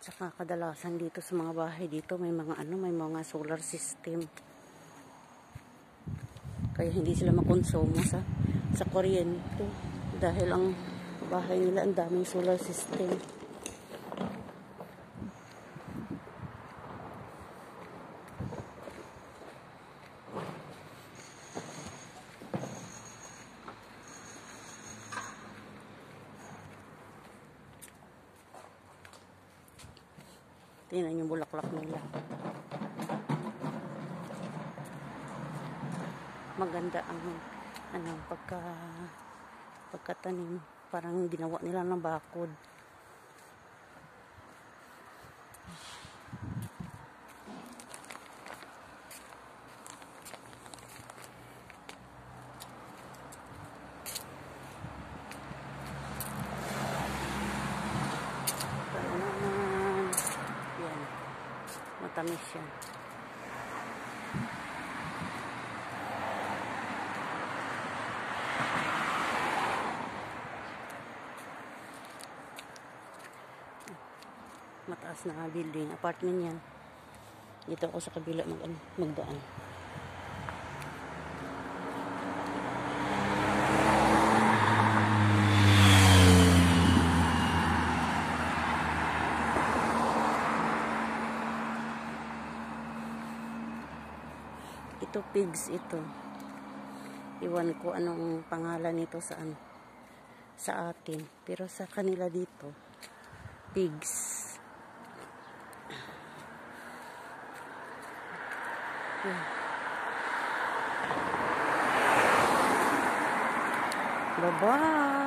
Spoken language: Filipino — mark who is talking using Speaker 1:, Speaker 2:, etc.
Speaker 1: Saka kadalasan dito sa mga bahay dito may mga may mga solar system. Kaya hindi sila makonsumo sa kuryente dahil ang bahay nila ang daming solar system. Tingnan yung bulaklak nila. Maganda ang pagkatanim. Parang ginawa nila ng bakod. Yan. Matamis yan. Mataas na building, apartment yan. Dito ako sa kabila magdaan. Ito pigs ito. Iwan ko anong pangalan nito sa atin. Pero sa kanila dito, pigs. Bye-bye.